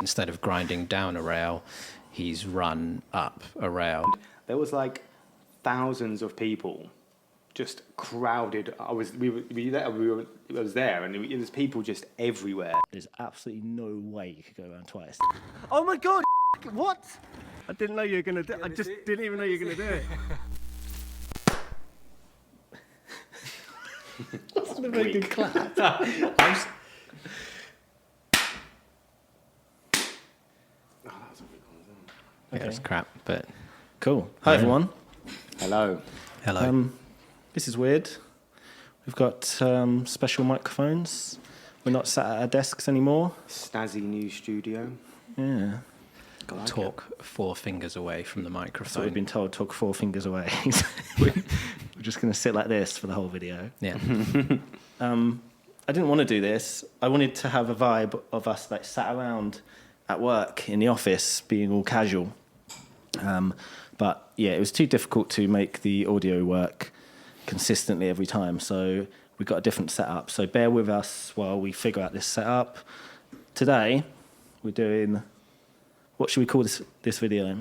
Instead of grinding down a rail, he's run up a rail. There was like thousands of people just crowded. I was there, and there was people just everywhere. There's absolutely no way you could go around twice. Oh my god! What? I didn't know you were gonna do. I just didn't even know you were gonna do it. That's a very good clap. Okay. It's crap, but Cool. Hi everyone. Hello. hello. This is weird. We've got special microphones. We're not sat at our desks anymore. Snazzy new studio. Yeah. Got to talk 4 fingers away from the So microphone. we've been told, talk 4 fingers away. We're just going to sit like this for the whole video. Yeah. I didn't want to do this. I wanted to have a vibe of us like sat around at work in the office being all casual. But yeah, it was too difficult to make the audio work consistently every time. So we got a different setup. So bear with us while we figure out this setup. Today, we're doing, what should we call this video?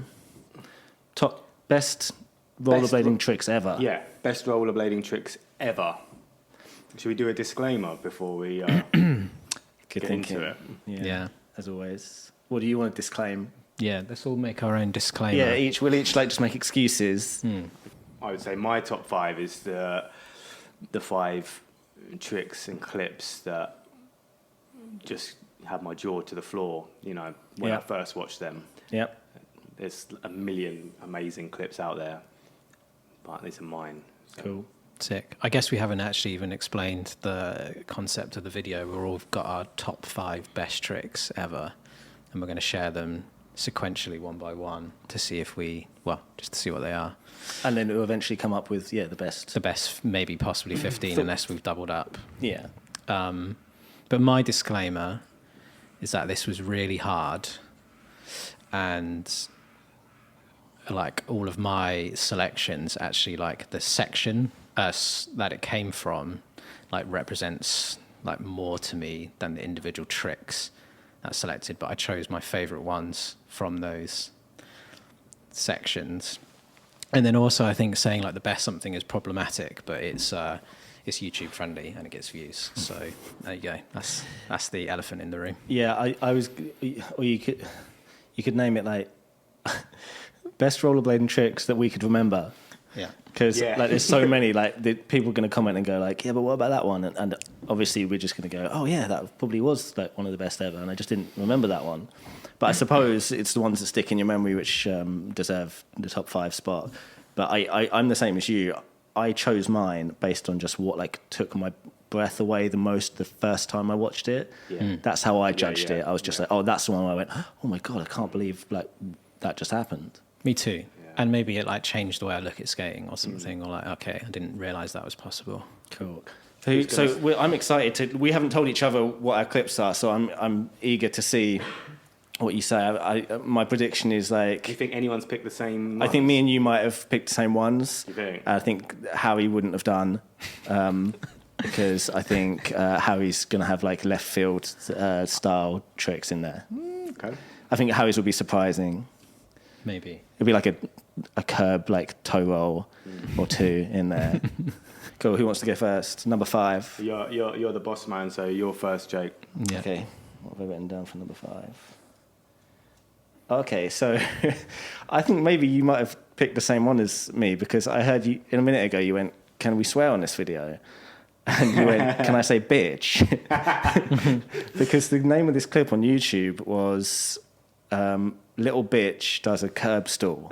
Top best rollerblading tricks ever. Yeah, best rollerblading tricks ever. Should we do a disclaimer before we Good get thinking. into it? Yeah. As always. What do you want to disclaim? Yeah, let's all make our own disclaimer. Yeah, we'll each like just make excuses. I would say my top 5 is the 5 tricks and clips that just had my jaw to the floor, you know, when Yeah. I first watched them. Yep. There's a million amazing clips out there, but these are mine. So. Cool. Sick. I guess we haven't actually even explained the concept of the video. We've all got our top 5 best tricks ever, and we're going to share them sequentially one by one to see if just to see what they are. And then it'll eventually come up with, the best. The best, maybe possibly 15, unless we've doubled up. Yeah. But my disclaimer is that this was really hard, and like all of my selections, actually, like the section that it came from, like represents like more to me than the individual tricks that's selected. But I chose my favorite ones from those sections. And then also, I think saying like the best something is problematic, but it's YouTube friendly and it gets views. So there you go. That's the elephant in the room. Yeah, I was, or you could name it like best rollerblading tricks that we could remember. Yeah. Because Yeah. like there's so many, like the people are going to comment and go like, yeah, but what about that one? And obviously we're just going to go, oh yeah, that probably was like one of the best ever, and I just didn't remember that one. But I suppose it's the ones that stick in your memory which deserve the top 5 spot. But I'm the same as you. I chose mine based on just what like took my breath away the most the first time I watched it. Yeah. That's how I judged yeah, it. I was just yeah. like, oh, that's the one where I went, oh my God, I can't believe like that just happened. Me too. And maybe it like changed the way I look at skating or something, or like, okay, I didn't realize that was possible. Cool. So I'm excited to. We haven't told each other what our clips are, so I'm eager to see what you say. My prediction is like. Do you think anyone's picked the same I think me and you might have picked the same ones. You think? I think Howie wouldn't have done, because I think Howie's gonna have like left field style tricks in there. Okay. I think Howie's would be surprising. Maybe. It'd be like a curb like toe roll or 2 in there. Cool. Who wants to go first? Number 5. You're the boss man, so you're first, Jake. Yeah. Okay. What have I written down for number 5? Okay, so I think maybe you might have picked the same one as me, because I heard you in a minute ago. You went, "Can we swear on this video?" And you went, "Can I say bitch?" Because the name of this clip on YouTube was "Little Bitch Does a Curb Stall."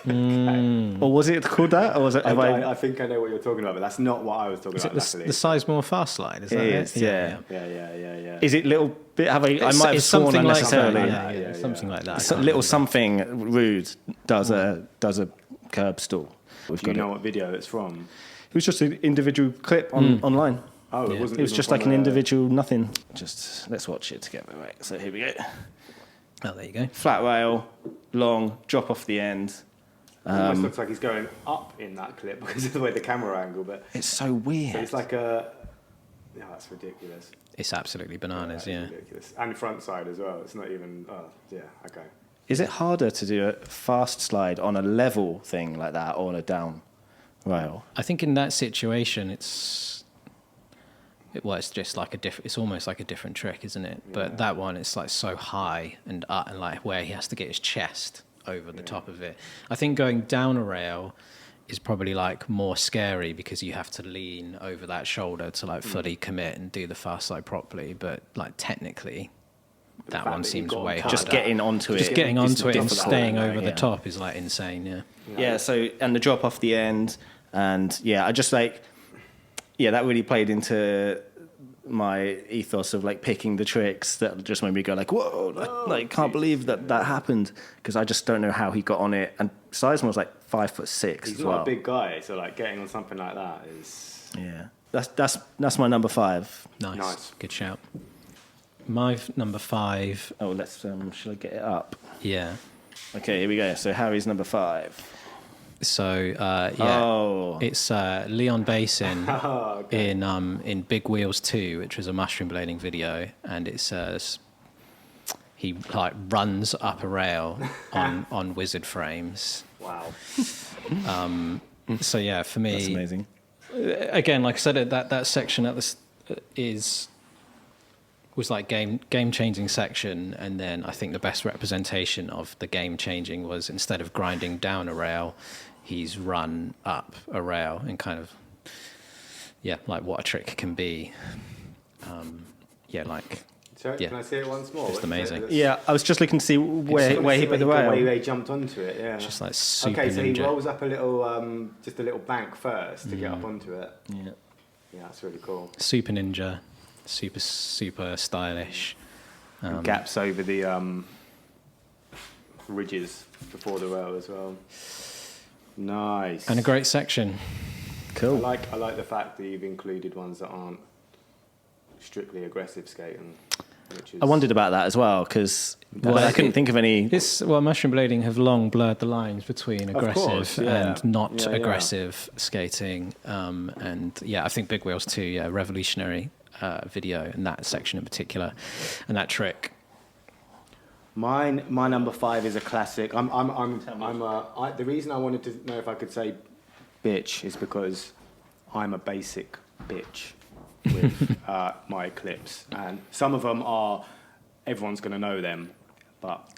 Or was it called that? Or was it? I think I know what you're talking about, but that's not what I was talking Is about. it Luckily. the Sizemore fast slide? Is that It it? is, yeah. Yeah. Is it little bit? I might have It's sworn something like unnecessarily. that. Yeah, Something like that. I So can't little remember. something rude does a curb stall. We've Do you got know it. what video it's from? It was just an individual clip online. Oh, Yeah. it wasn't. It was even just from like an individual nothing. Just let's watch it together, right? So here we go. Oh, there you go. Flat rail, long, drop off the end. Almost looks like he's going up in that clip because of the way the camera angle, but It's so weird. it's like a. No, that's ridiculous. It's absolutely bananas, That is yeah. ridiculous. And front side as well. It's not even. Oh, yeah. Okay. Is it harder to do a fast slide on a level thing like that or on a down rail? I think in that situation, it's just like it's almost like a different trick, isn't it? Yeah. But that one, it's like so high and like where he has to get his chest over the top of it. I think going down a rail is probably like more scary because you have to lean over that shoulder to like fully commit and do the fast slide properly. But like technically, The that fact one that seems you've got way to harder. Just getting onto it. Just getting is onto it and difficult. staying over the Yeah. top is like insane, yeah. Yeah, so, and the drop off the end, and yeah, I just like, yeah, that really played into my ethos of like picking the tricks that just made me go like, whoa, like can't believe that happened, because I just don't know how he got on it. And Sizemore was like 5'6" He's as not well. a big guy, so like getting on something like that is. Yeah, that's my number 5. Nice. Good shout. My number 5, Oh, let's shall I get it up? yeah. Okay, here we go. So Harry's number 5. So yeah, Oh, it's Leon Basin Oh, okay. in Big Wheels 2, which was a mushroom blading video, and it says he like runs up a rail on wizard frames. Wow. So yeah, for me, that's amazing. again, like I said, that section at this was like game changing section, and then I think the best representation of the game changing was instead of grinding down a rail, he's run up a rail, and kind of like what a trick can be. Like So Yeah. can I see it once more? Just amazing. Yeah, I was just looking to see where he put the The way rail. they jumped onto it, yeah. just like super Okay, so he ninja. rolls up a little, just a little bank first to get up onto it. Yeah. Yeah, that's really cool. Super ninja, super stylish. Gaps over the ridges before the rail as well. Nice. And a great section. Cool. I like the fact that you've included ones that aren't strictly aggressive skating, which is. I wondered about that as well, because I couldn't think of any. Mushroom blading have long blurred the lines between aggressive course, yeah. and not Yeah, yeah. aggressive skating. And yeah, I think Big Wheels 2, yeah, revolutionary video in that section in particular, and that trick. My number 5 is a classic. The reason I wanted to know if I could say bitch is because I'm a basic bitch with my clips, and some of them are everyone's going to know them, but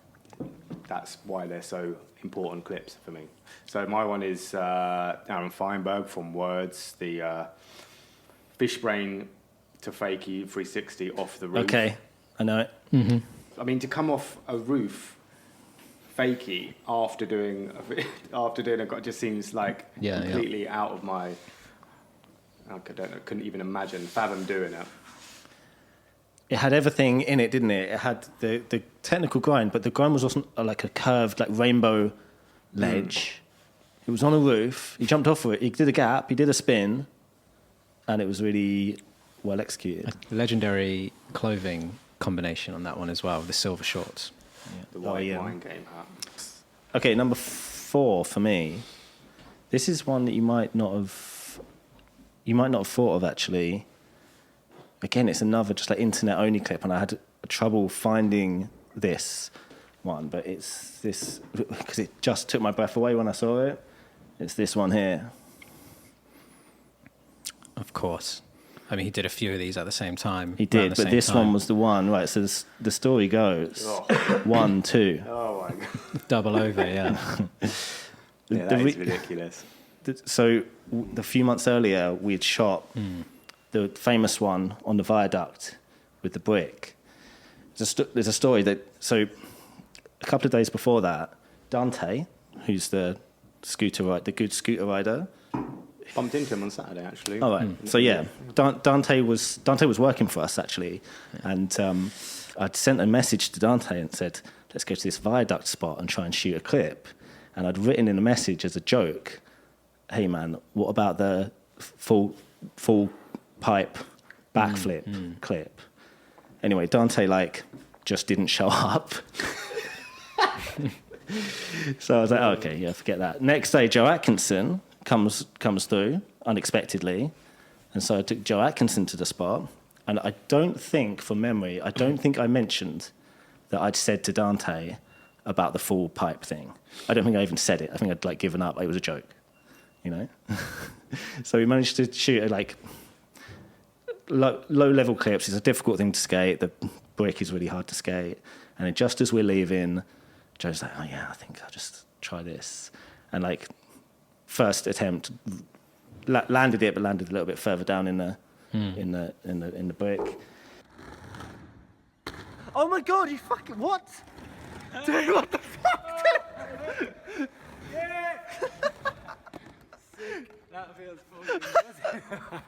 that's why they're so important clips for me. So my one is Aaron Feinberg from Words, the fish brain to fakie 360 off the roof. Okay, I know it. I mean, to come off a roof fakie after doing a just seems like Yeah, completely out of my. Couldn't even fathom doing it. It had everything in it, didn't it? It had the technical grind, but the grind was also like a curved, like rainbow ledge. It was on a roof. He jumped off it. He did a gap. He did a spin, and it was really well executed. Legendary clothing combination on that one as well, the silver shorts. The Oh, white yeah. wine game hat. Okay, number 4 for me. This is one that you might not have thought of actually. Again, it's another just like internet only clip, and I had trouble finding this one, but it's this because it just took my breath away when I saw it. It's this one here. Of course. I mean, he did a few of these at the same time. He around did, the but same this time. one was the one, right? So the story goes 1, 2. Oh my god! double over, yeah. Yeah, The that is re- ridiculous. So a few months earlier, we'd shot the famous one on the viaduct with the brick. There's a story that, so a couple of days before that, Dante, who's the good scooter rider. Bumped into him on Saturday actually. All right. So yeah, Dante was working for us actually, and I'd sent a message to Dante and said, let's go to this viaduct spot and try and shoot a clip. And I'd written in a message as a joke, hey man, what about the full pipe backflip clip? Anyway, Dante just didn't show up. So I was like, okay, yeah, forget that. Next day, Joe Atkinson comes through unexpectedly, and so I took Joe Atkinson to the spot. And I don't think, from memory, I mentioned that I'd said to Dante about the full pipe thing. I don't think I even said it. I think I'd like given up. It was a joke, you know? So we managed to shoot like low level clips. It's a difficult thing to skate. The brick is really hard to skate. And then just as we're leaving, Joe's like, oh yeah, I think I'll just try this. And like first attempt, landed it, but landed a little bit further down in the brick. Oh my God, you fucking, what? Dude, what the fuck? Yeah. That feels fucking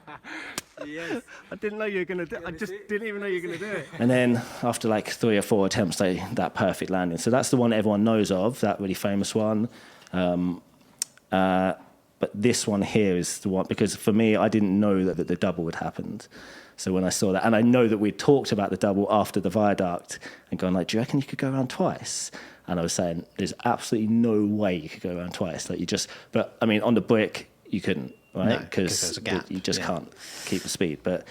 yes. I didn't know you were going to do it. I just didn't even know you were going to do it. And then after like 3 or 4 attempts, that perfect landing. So that's the one everyone knows of, that really famous one. But this one here is the one, because for me, I didn't know that the double had happened. So when I saw that, and I know that we talked about the double after the viaduct and going like, do you reckon you could go around twice? And I was saying, there's absolutely no way you could go around twice. Like but I mean, on the brick, you couldn't, right? Because you just can't keep the speed. But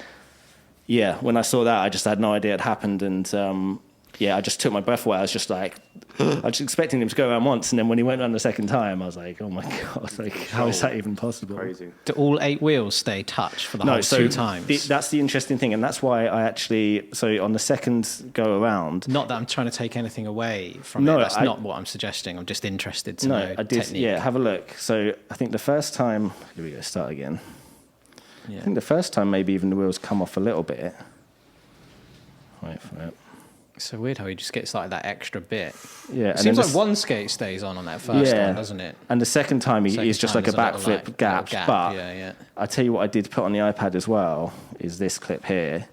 yeah, when I saw that, I just had no idea it happened. And yeah, I just took my breath away. I was just like, I was expecting him to go around once. And then when he went around the second time, I was like, oh my God, like, how is that even possible? Crazy. Do all 8 wheels stay touch for the whole 2 times? That's the interesting thing. And that's why I actually, so on the second go around. Not that I'm trying to take anything away from it. That's not what I'm suggesting. I'm just interested to know technique. Yeah, have a look. So I think the first time, here we go, start again. Yeah. I think the first time maybe even the wheels come off a little bit. Wait for it. It's so weird how he just gets like that extra bit. Yeah, It seems like one skate stays on that first one, doesn't it? And the second time he's just like a backflip gap. But yeah. I tell you what I did put on the iPad as well is this clip here,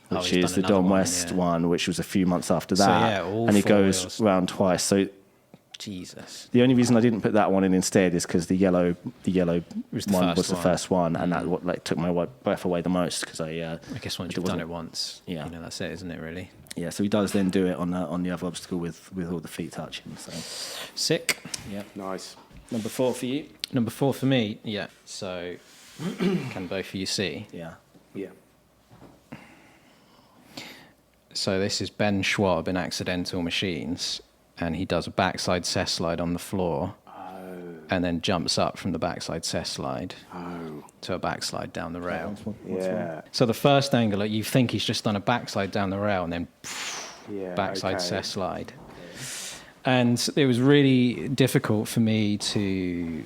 which is the Don West one, which was a few months after that. And he goes round twice. So Jesus. the only reason I didn't put that one in instead is because the yellow was the first one, and that what like took my breath away the most because I guess once you've done it once, that's it, isn't it? Really. Yeah, so he does then do it on the other obstacle with all the feet touching. So sick. Yeah, nice. Number 4 for you. Number 4 for me. Yeah. So can both of you see? Yeah. Yeah. So this is Ben Schwab in Accidental Machines, and he does a backside cess slide on the floor, and then jumps up from the backside cess slide to a backslide down the rail. Yeah. So the first angle, you think he's just done a backslide down the rail, and then backside cess slide. And it was really difficult for me to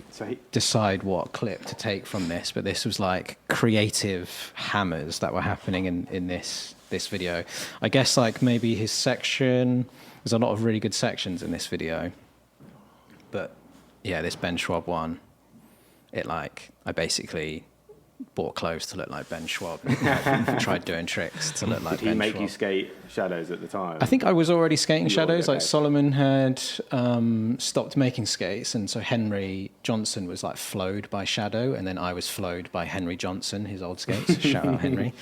decide what clip to take from this, but this was like creative hammers that were happening in this video. I guess like maybe his section, there's a lot of really good sections in this video, but yeah, this Ben Schwab one, I basically bought clothes to look like Ben Schwab and tried doing tricks to look like Ben Schwab. Did he make you skate Shadows at the time? I think I was already skating Shadows. Like Solomon had stopped making skates, and so Henry Johnson was like flowed by Shadow, and then I was flowed by Henry Johnson, his old skates. Shout out Henry.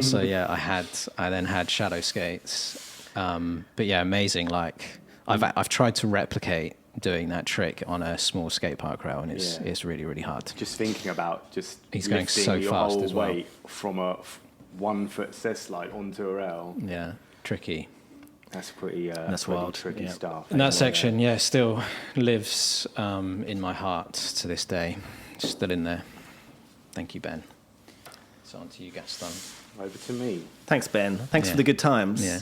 So yeah, I then had Shadow skates. But yeah, amazing. Like I've tried to replicate doing that trick on a small skate park rail, and it's really, really hard. Just thinking about he's going so fast as well. Weight from a 1 foot cess slide onto a rail. Yeah, tricky. That's pretty. That's pretty wild. tricky stuff. And that section, still lives in my heart to this day. Still in there. Thank you, Ben. So on to you, Gaston. Over to me. Thanks, Ben. Thanks for the good times. Yeah.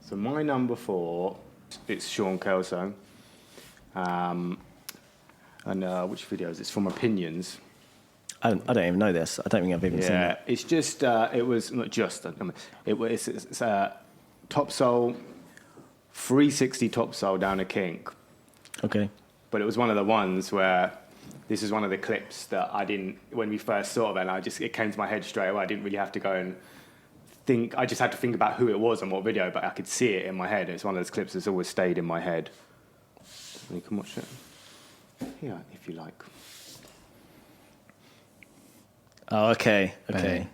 So my number 4, it's Sean Kelso. And which video is it? It's from Opinions. I don't even know this. I don't think I've even seen it. It's just, it was not just, it's top sole, 360 top sole down a kink. Okay. But it was one of the ones where this is one of the clips that when we first saw it, and it came to my head straight away. I didn't really have to go and think, I just had to think about who it was and what video, but I could see it in my head. It's one of those clips that's always stayed in my head. You can watch it here if you like. Oh, okay. I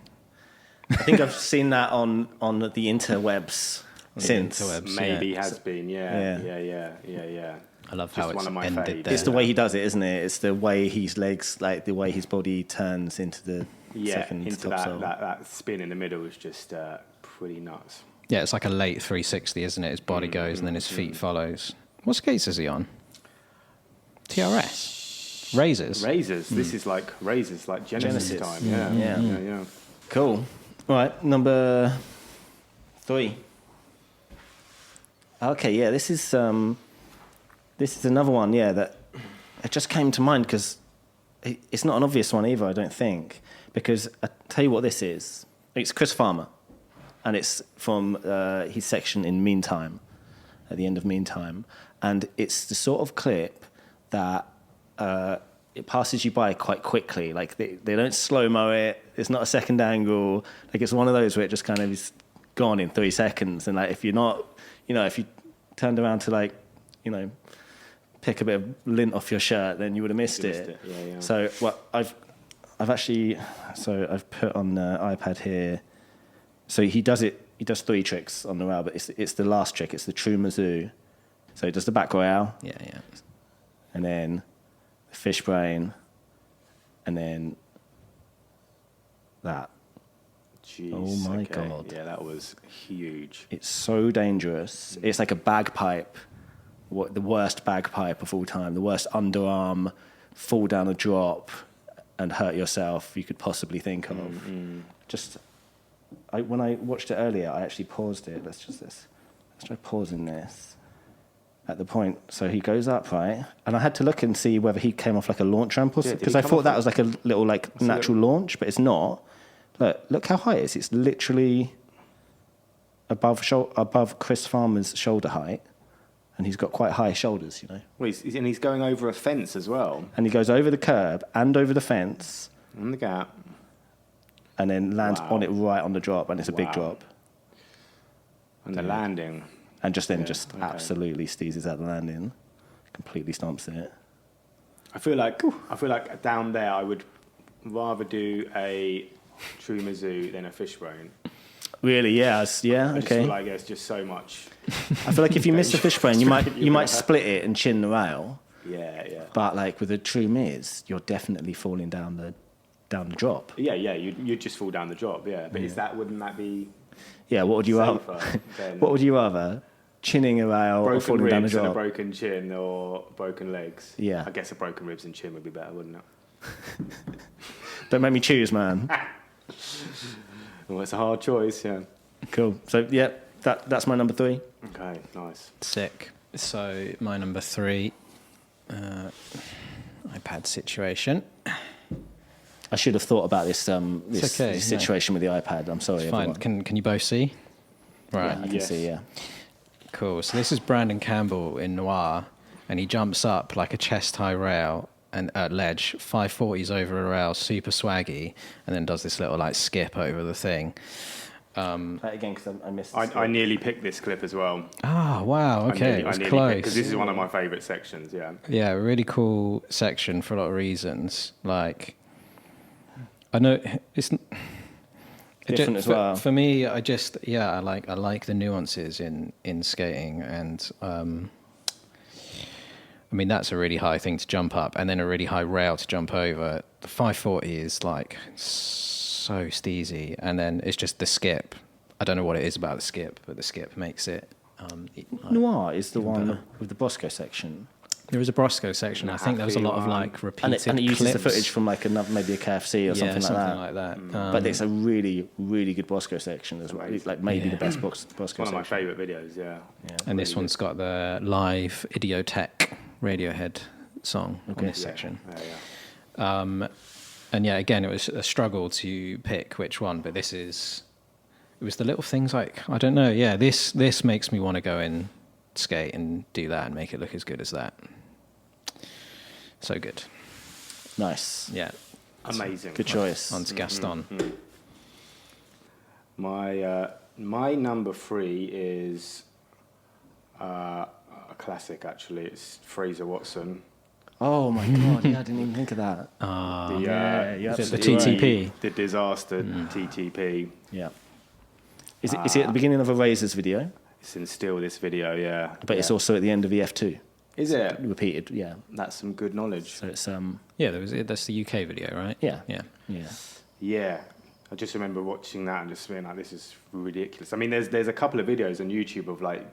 think I've seen that on the interwebs since. Maybe has been, yeah. I love just how it's one of ended faves. there. It's the way he does it, isn't it? It's the way his legs, like the way his body turns into the second into topsail. that spin in the middle was just pretty nuts. Yeah, it's like a late 360, isn't it? His body goes and then his feet follows. What skates is he on? TRS? Razors? Razors. This is like Razors, like Genesis time. Yeah. Yeah. Cool. All right, number 3. Okay, yeah, this is another one, yeah, that it just came to mind because it's not an obvious one either, I don't think. Because I tell you what this is. It's Chris Farmer, and it's from his section in Meantime, at the end of Meantime, and it's the sort of clip that it passes you by quite quickly. Like they don't slow-mo it. It's not a second angle. Like it's one of those where it just kind of is gone in 3 seconds. And like if you're not, if you turned around to like, pick a bit of lint off your shirt, then you would have missed it. Yeah. So I've put on the iPad here. So he does 3 tricks on the rail, but it's the last trick. It's the true Mizzou. So he does the back rail. Yeah. And then the fish brain, and then that. Jeez, Oh my God. Yeah, that was huge. It's so dangerous. It's like a bagpipe, the worst bagpipe of all time, the worst underarm, fall down a drop and hurt yourself you could possibly think of. When I watched it earlier, I actually paused it. Let's try pausing this. At the point, so he goes up, right? And I had to look and see whether he came off like a launch ramp or something, because I thought that was like a little like natural launch, but it's not. Look how high it is. It's literally above Chris Farmer's shoulder height, and he's got quite high shoulders, Well, he's going over a fence as well. And he goes over the curb and over the fence, In the gap. and then lands on it right on the drop, and it's a big Wow. drop. And the landing. And just okay. absolutely steezes out the landing, completely stomps it. I feel like down there I would rather do a true Mizzou than a fishbone. Really, yeah, I just okay. feel like there's just so much. I feel like if you miss the fishbone, you might split it and chin the rail. Yeah. But like with a true Miz, you're definitely falling down the drop. Yeah, you'd just fall down the drop, yeah. But wouldn't that be Yeah, what would you rather? safer than What would you rather? Chinning a rail or broken falling down the ribs and a drop? broken chin or broken legs? Yeah. I guess a broken ribs and chin would be better, wouldn't it? Don't make me choose, man. Well, it's a hard choice, yeah. Cool. So yeah, that's my number 3. Okay, nice. Sick. So my number 3, iPad situation. I should have thought about this okay, this situation with the iPad. I'm sorry, It's fine. everyone. Can you both see? Right. Yeah, I can Yes. see. Yeah. Cool. So this is Brandon Campbell in Noir, and he jumps up like a chest-high rail and ledge, 540s over a rail, super swaggy, and then does this little like skip over the thing. Play it again because I missed. I nearly picked this clip as well. Ah, wow. Okay, it was close. Because this is one of my favourite sections, yeah. Yeah, really cool section for a lot of reasons. Like, I know it's Different as well. For me, I like the nuances in skating, and I mean that's a really high thing to jump up, and then a really high rail to jump over. The 540 is like so steezy, and then it's just the skip. I don't know what it is about the skip, but the skip makes it. Noir is the even one better. with the Bosco section. There was a Brosco section. I think there was a lot of like repeated And it uses the clips. footage from like maybe a KFC or something like that. But it's a really, really good Bosco section as well. It's like maybe the best Bosco One of my section. favourite videos, yeah. And this one's got the live Idiotech Radiohead song on this section. Yeah. And yeah, again, it was a struggle to pick which one, but it was the little things like, I don't know, yeah, this makes me want to go and skate and do that and make it look as good as that. So good. Nice. Yeah. Amazing. Good choice. On to Gaston. My number 3 is a classic, actually. It's Fraser Watson. Oh my God, yeah, I didn't even think of that. Is it the absolutely right. TTP? The disaster TTP. Yeah. Is it at the beginning of a Razors video? It's in still this video, yeah. But it's also at the end of the F2. Is it? Repeated, yeah. That's some good knowledge. So it's Yeah, that's the UK video, right? Yeah. Yeah. Yeah. Yeah, I just remember watching that and just being like, this is ridiculous. I mean, there's a couple of videos on YouTube of like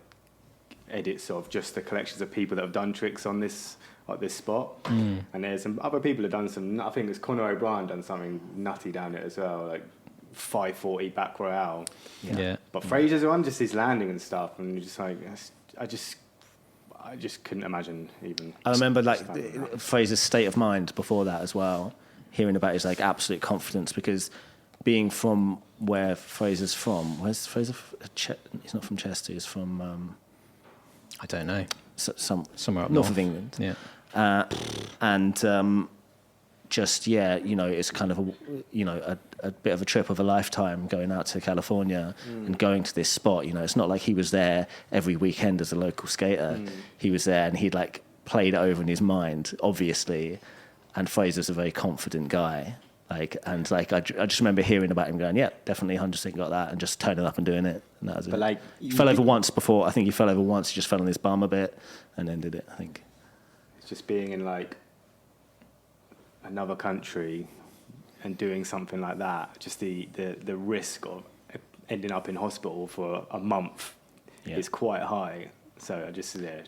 edits of just the collections of people that have done tricks on this at this spot, and there's some other people have done some. I think it's Conor O'Brien done something nutty down it as well, like 540 back royale. Yeah. But Fraser's one, just his landing and stuff, and you're just like, I just couldn't imagine even. I remember like standing up. Fraser's state of mind before that as well, hearing about his like absolute confidence, because being from where Fraser's from, where's Fraser? He's not from Chester. He's from I don't know. somewhere up north north. of England. Yeah. And just it's kind of a bit of a trip of a lifetime going out to California and going to this spot. It's not like he was there every weekend as a local skater. He was there and he'd like played it over in his mind, obviously. And Fraser's a very confident guy. I just remember hearing about him going, yeah, definitely 100% got that, and just turning up and doing it. And that was But it. like, He fell over once before. I think he fell over once. He just fell on his bum a bit and then did it, I think. just being in like another country and doing something like that, just the risk of ending up in hospital for a month is quite high. So just That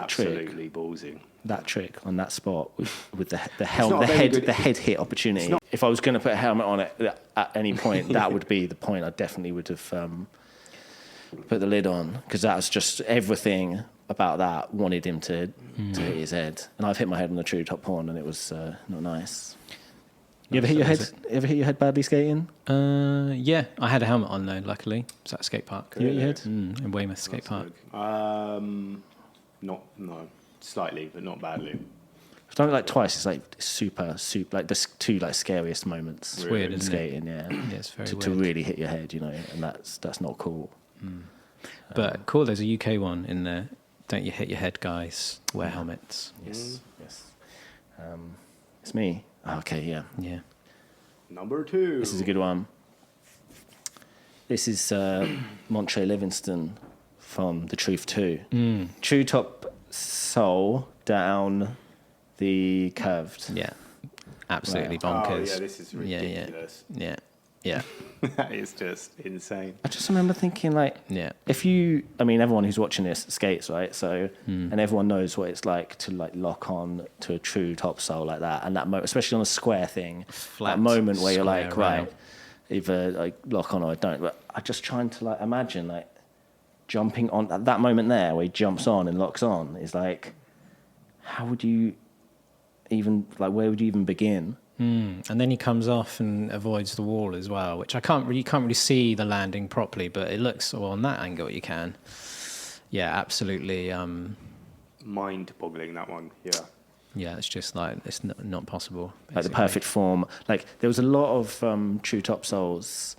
trick. absolutely ballsy. That trick on that spot with the not a very good- head hit opportunity. If I was going to put a helmet on it at any point, that would be the point. I definitely would have put the lid on, because that's just everything about that wanted him to hit his head. And I've hit my head on the true top horn, and it was not nice. You ever hit your head? Ever hit your head badly skating? Yeah, I had a helmet on though. Luckily, it was at a skate park. You hit your head? In Weymouth skate park. No, slightly, but not badly. I've done it like twice. It's like super, like the two like scariest moments. It's weird, in isn't it? skating, yeah. Yeah, it's very to weird. really hit your head, and that's not cool. But cool, there's a UK one in there. Don't you hit your head, guys. Wear helmets. Yes. It's me. Oh, okay, yeah. Yeah. Number 2. This is a good one. This is Montre Livingston from The Truth 2. True top sole down the curved. Yeah. Absolutely Wow. Oh bonkers. yeah, this is ridiculous. Yeah. Yeah. That is just insane. I just remember thinking, like, Yeah. everyone who's watching this skates, right? So, and everyone knows what it's like to like lock on to a true top sole like that, and that especially on a square thing, Flat that moment where you're like, square rail. right, either like lock on or I don't. But I'm just trying to like imagine like jumping on at that moment there where he jumps on and locks on is like, how would you even like where would you even begin? And then he comes off and avoids the wall as well, which you can't really see the landing properly, but it looks, well, on that angle you can. Yeah, absolutely. Mind-boggling, that one. Yeah. Yeah, it's just like, it's not possible. Like the basically. perfect form. Like there was a lot of true top soles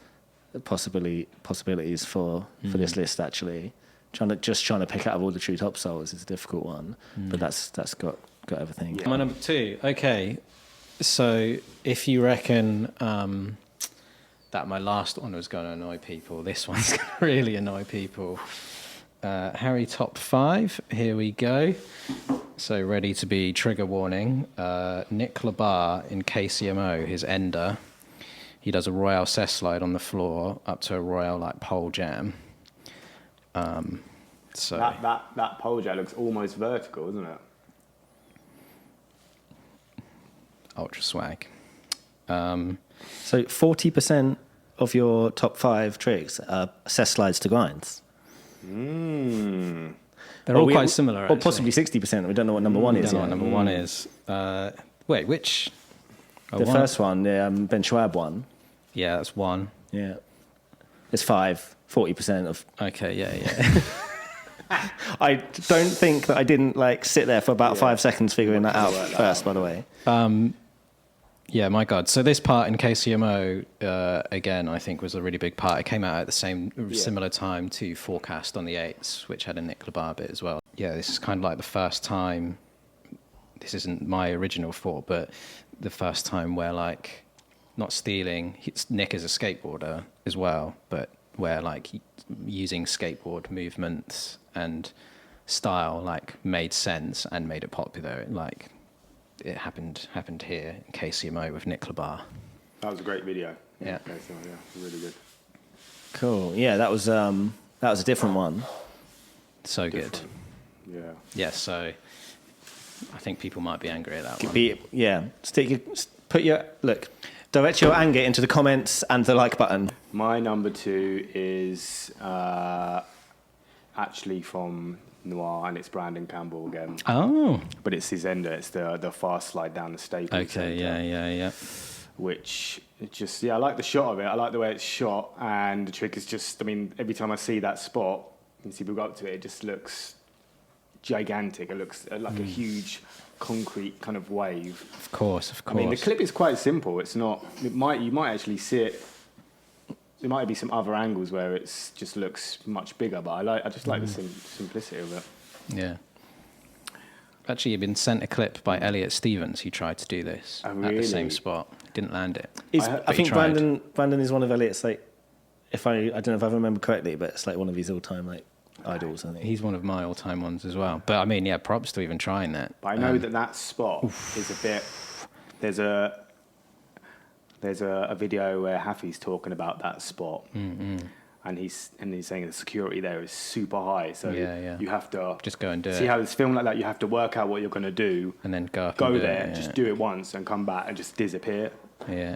possibilities for this list actually. Trying to pick out of all the true top soles is a difficult one, but that's got everything. My number 2. Okay. So if you reckon that my last one was going to annoy people, this one's going to really annoy people. Harry top 5. Here we go. So ready to be trigger warning. Nick Labar in KCMO, his ender. He does a Royale cess slide on the floor up to a Royale like pole jam. So That pole jack looks almost vertical, doesn't it? ultra swag. So 40% of your top 5 tricks are cess slides to grinds. They're all quite similar. Or possibly 60%. We don't know what number 1 is. Don't know yet. what number 1 is. Wait, which? Oh, The one. first one, the Ben Schwab one. Yeah, that's 1. Yeah. It's 40% of. Okay, yeah. I don't think that I didn't like sit there for about 5 seconds figuring that out first, by the way. Yeah, my God. So this part in KCMO, again, I think was a really big part. It came out at the similar time to Forecast on the 8s, which had a Nick Labar bit as well. Yeah, this is kind of like the first time, this isn't my original thought, but the first time where like, not stealing, Nick is a skateboarder as well, but where like using skateboard movements and style like made sense and made it popular. Like, it happened here in KCMO with Nick Labar. That was a great video. Yeah. Okay, so, yeah, really good. Cool. Yeah, that was a different one. So good. Different. Yeah. Yeah, so I think people might be angry at that one. Direct your anger into the comments and the like button. My number 2 is actually from Noir, and it's Brandon Campbell again. Oh, But it's his ender. It's the fast slide down the Staples okay, Centre, yeah. which it just, I like the shot of it. I like the way it's shot, and the trick is just, every time I see that spot, and see people go up to it, it just looks gigantic. It looks like a huge concrete kind of wave. Of course. The clip is quite simple. It's not. You might actually see it. There might be some other angles where it just looks much bigger, but I just like the simplicity of it. Yeah. Actually, you've been sent a clip by Elliot Stevens. He tried to do this Oh, at the really? same spot. Didn't land it. I he think tried. Brandon is one of Elliot's, like, I don't know if I remember correctly, but it's like one of his all-time like idols. I think He's one of my all-time ones as well. But props to even trying that. But I know that spot is a bit. There's a video where Haffy's talking about that spot, and he's saying the security there is super high, so Yeah. you have to Just go and do see it. how it's filmed like that. You have to work out what you're going to do, And then go up go and do there, it, just do it once, and come back and just disappear. Yeah.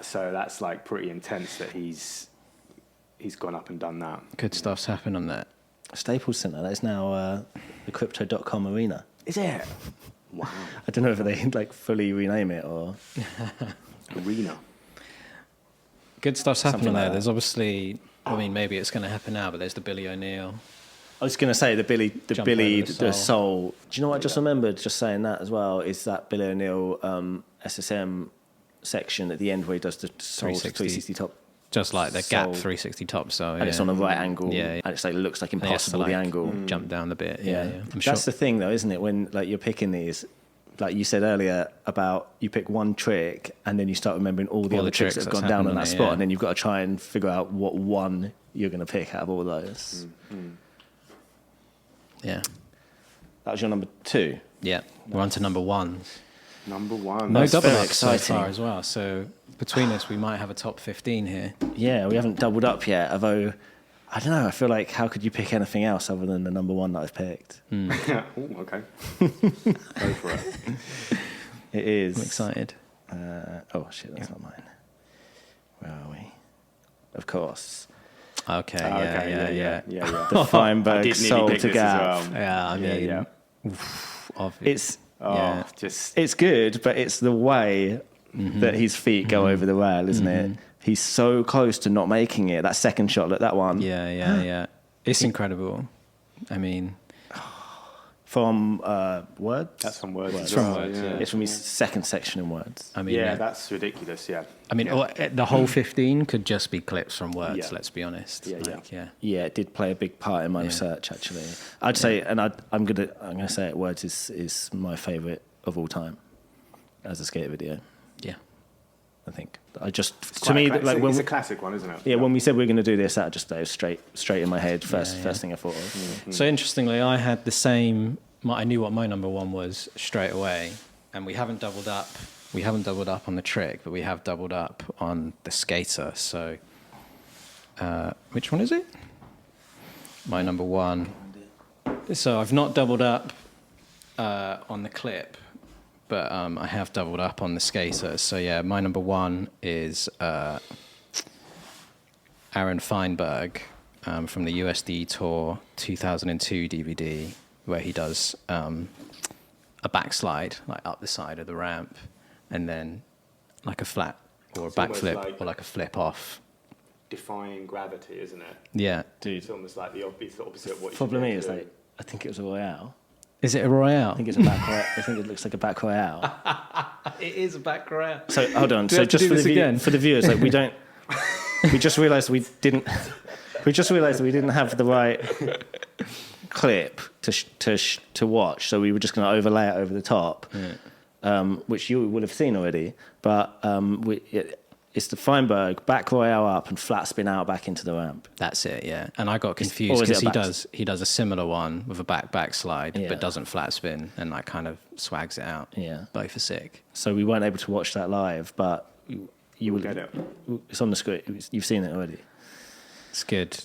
So that's like pretty intense that he's gone up and done that. Good stuff's happened on that. Staples Center. That is now the Crypto.com arena. Is it? Wow. I don't know if they like fully rename it or. Arena. Good stuff's happened Something on like there. that. There's obviously, maybe it's going to happen now, but there's the Billy O'Neill. I was going to say the Jump over the the soul. Do you know what I just remembered? Just saying that as well is that Billy O'Neill SSM section at the end where he does the soul 360 top, Just like the Gap Soul. 360 top. So, and it's on a right angle. Yeah. And it's like looks like And he has to, impossible the angle. Jump down the bit. Yeah, I'm that's sure. the thing though, isn't it? When like you're picking these, like you said earlier about you pick one trick and then you start remembering all the All other the tricks that tricks have gone that's down on happened that on it, spot, yeah. and then you've got to try and figure out what one you're going to pick out of all those. Yeah. That was your number 2. Yeah. We're on to number 1. Number 1. No That's double very ups so exciting. far as well. So between us, we might have a top 15 here. Yeah, we haven't doubled up yet. Although I don't know, I feel like how could you pick anything else other than the number 1 that I've picked? Ooh, okay. Go for it. It is. I'm excited. Oh shit, that's not mine. Where are we? Of course. Okay. Yeah. The Feinberg I did nearly Soul pick to this Gap. as well. Yeah, I mean, yeah. obvious. It's it's good, but it's the way that his feet go over the rail, isn't it? He's so close to not making it. That second shot, look, that one. Yeah. It's incredible. I mean, From Words? That's from Words. It's from Words, yeah. It's from his second section in Words. Yeah, that's ridiculous. Yeah. The whole 15 could just be clips from Words. Yeah. Let's be honest. Yeah. Yeah, it did play a big part in my research, actually. I'd say, and I'm gonna say it. Words is my favourite of all time as a skate video. Yeah. I think to me, like when it's a classic one, isn't it? yeah, when we said we were going to do this, that just was straight in my head. First thing I thought of. So interestingly, I had the same. I knew what my number 1 was straight away, and we haven't doubled up. We haven't doubled up on the trick, but we have doubled up on the skater. So, which one is it? My number 1. So I've not doubled up on the clip, but I have doubled up on the skater. So yeah, my number 1 is Aaron Feinberg from the USD Tour 2002 DVD, where he does a backslide like up the side of the ramp, and then like a flat or a It's almost backflip like- or like a flip off. Defying gravity, isn't it? Yeah. It's almost like the opposite of what you Problem should is, do. like, I think it was a Royale. Is it a Royale? I think it's a back. I think it looks like a back Royale. It is a back Royale. So hold on. Do we So have to just do for this again? for the viewers, like we don't. We just realised we didn't. We just realised we didn't have the right clip to watch, so we were just going to overlay it over the top, which you would have seen already. But it's the Feinberg back Royale up and flat spin out back into the ramp. That's it, yeah. And I got or confused is it because a he does a similar one with a backslide, Yeah. but doesn't flat spin and like kind of swags it out. Yeah. Both are sick. So we weren't able to watch that live, but you We'll will get it. It's on the screen. You've seen it already. It's good.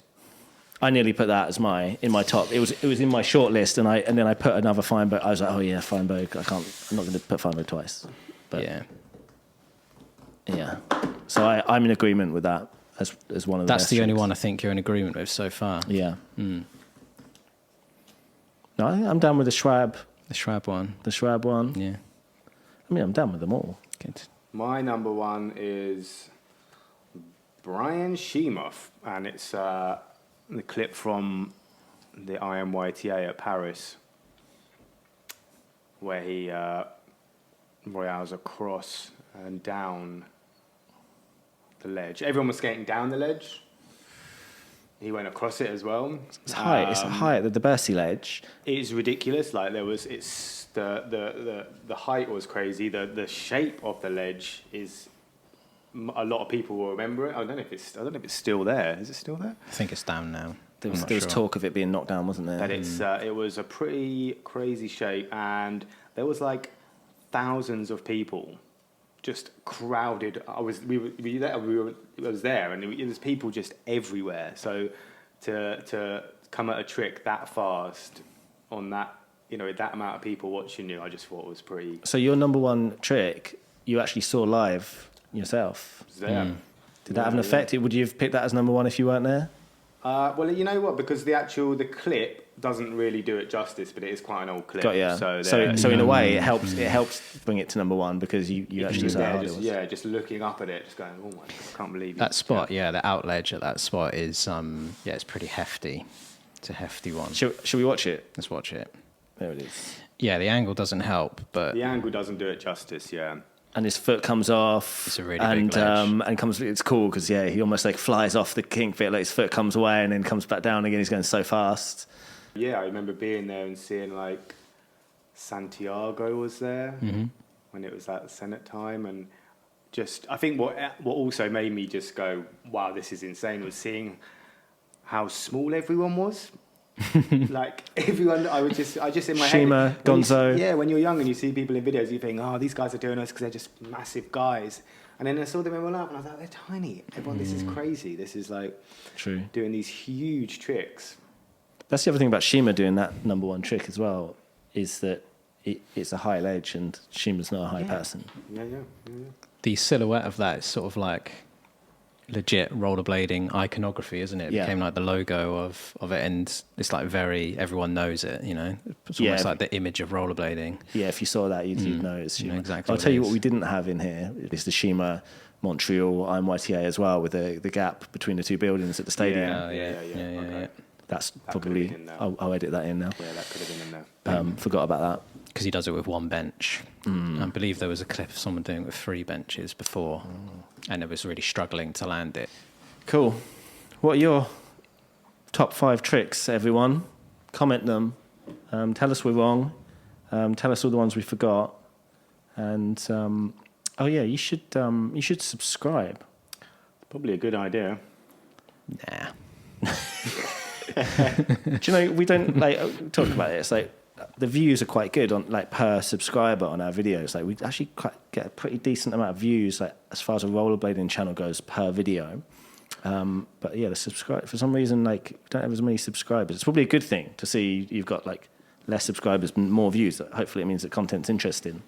I nearly put that as in my top. It was in my short list, and then I put another Feinberg. I was like, oh yeah, Feinberg. I'm not going to put Feinberg twice. But yeah. So I'm in agreement with that as one of the. That's best the only tricks. one I think you're in agreement with so far. Yeah. No, I'm down with the Schwab. The Schwab one. The Schwab one. Yeah. I mean, I'm down with them all. Good. My number one is Brian Sheemoff, and it's the clip from the IMYTA at Paris, where he royales across and down the ledge. Everyone was skating down the ledge. He went across it as well. It's high. It's high at the Bercy ledge. It's ridiculous. Like it's the height was crazy. The shape of the ledge is. A lot of people will remember it. I don't know if it's still there. Is it still there? I think it's down now. There I'm was not sure. talk of it being knocked down, wasn't there? That it was a pretty crazy shape, and there was like thousands of people just crowded. I was there, and there was people just everywhere. So to come at a trick that fast on that, with that amount of people watching you, I just thought it was pretty. So your number one trick, you actually saw live yourself. There. Did that have an effect? Would you have picked that as number one if you weren't there? Well, you know what? Because the clip doesn't really do it justice, but it is quite an old clip. Got yeah. So in a way, it helps bring it to number one because you actually saw how hard it was. Just looking up at it, just going, oh my God, I can't believe That spot, the out ledge at that spot is, it's pretty hefty. It's a hefty one. Should we watch it? Let's watch it. There it is. Yeah, the angle doesn't help, but The angle doesn't do it justice, yeah. And his foot comes off. It's a really big ledge. And comes. It's cool because he almost like flies off the kink bit. Like his foot comes away and then comes back down again. He's going so fast. Yeah, I remember being there and seeing like Santiago was there when it was at Senate time, and just I think what also made me just go, wow, this is insane, was seeing how small everyone was. Like everyone, I just in my Shima, head. Gonzo. When you're young and you see people in videos, you think, oh, these guys are doing this because they're just massive guys. And then I saw them everyone up, and I was like, they're tiny. Everyone, this is crazy. This is like True. doing these huge tricks. That's the other thing about Shima doing that number one trick as well, is that it's a high ledge and Shima's not a high person. Yeah. the silhouette of that is sort of like legit rollerblading iconography, isn't it? It became like the logo of it, and it's like everyone knows it, It's almost like the image of rollerblading. Yeah, if you saw that, you'd know it's Shima. Exactly. I'll tell you what we didn't have in here is the Shima Montreal IMYTA as well, with the gap between the two buildings at the stadium. Yeah. That's probably, I'll edit that in now. Yeah, that could have been in there. Forgot about that. Because he does it with one bench. I believe there was a clip of someone doing it with 3 benches before, and it was really struggling to land it. Cool. What are your top 5 tricks, everyone? Comment them. Tell us we're wrong. Tell us all the ones we forgot. And you should subscribe. Probably a good idea. Nah. Do you know, we don't talk about it. It's like the views are quite good on per subscriber on our videos. Like we actually get a pretty decent amount of views, as far as a rollerblading channel goes per video. But yeah, the subscribe for some reason we don't have as many subscribers. It's probably a good thing to see you've got less subscribers, more views. Hopefully, it means that content's interesting.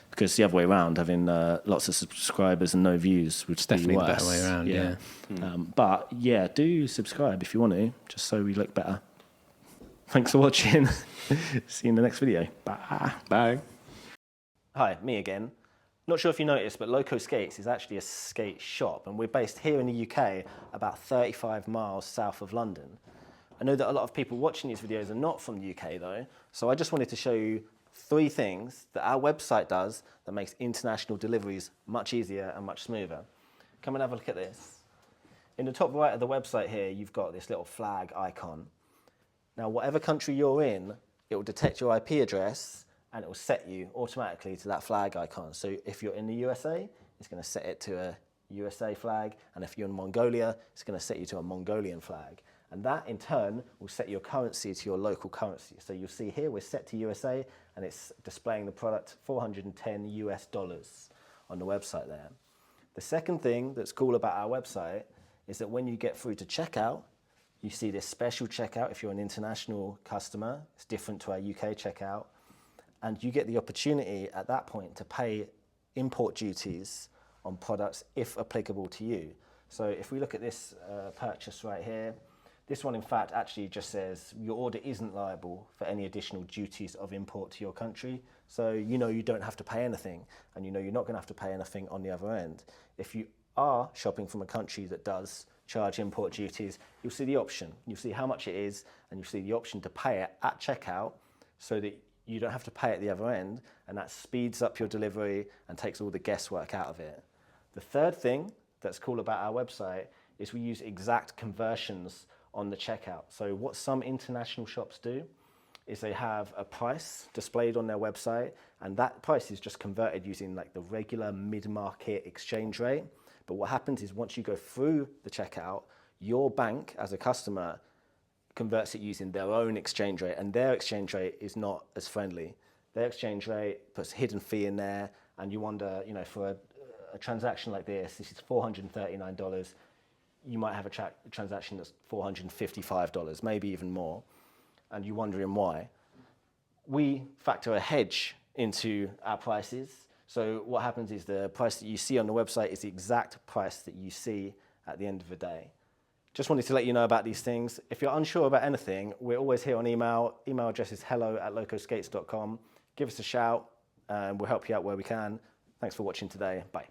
Because the other way around, having lots of subscribers and no views would Definitely be the worse. better way around, yeah. But yeah, do subscribe if you want to, just so we look better. Thanks for watching. See you in the next video. Bye. Bye. Hi, me again. Not sure if you noticed, but Loco Skates is actually a skate shop, and we're based here in the UK, about 35 miles south of London. I know that a lot of people watching these videos are not from the UK though, so I just wanted to show you 3 things that our website does that makes international deliveries much easier and much smoother. Come and have a look at this. In the top right of the website here, you've got this little flag icon. Now, whatever country you're in, it will detect your IP address and it will set you automatically to that flag icon. So if you're in the USA, it's going to set it to a USA flag. And if you're in Mongolia, it's going to set you to a Mongolian flag. And that, in turn, will set your currency to your local currency. So you'll see here, we're set to USA, and it's displaying the product $410 US on the website there. The second thing that's cool about our website is that when you get through to checkout, you see this special checkout. If you're an international customer, it's different to our UK checkout. And you get the opportunity at that point to pay import duties on products if applicable to you. So if we look at this purchase right here, this one in fact actually just says your order isn't liable for any additional duties of import to your country. So you know you don't have to pay anything, and you know you're not going to have to pay anything on the other end. If you are shopping from a country that does charge import duties, you'll see the option. You'll see how much it is, and you'll see the option to pay it at checkout so that you don't have to pay at the other end, and that speeds up your delivery and takes all the guesswork out of it. The third thing that's cool about our website is we use exact conversions on the checkout. So what some international shops do is they have a price displayed on their website, and that price is just converted using like the regular mid-market exchange rate. But what happens is once you go through the checkout, your bank as a customer converts it using their own exchange rate, and their exchange rate is not as friendly. Their exchange rate puts a hidden fee in there, and you wonder, you know, for a transaction like this is $439. You might have a transaction that's $455, maybe even more, and you're wondering why. We factor a hedge into our prices. So what happens is the price that you see on the website is the exact price that you see at the end of the day. Just wanted to let you know about these things. If you're unsure about anything, we're always here on email. Email address is hello@locoskates.com. Give us a shout and we'll help you out where we can. Thanks for watching today. Bye.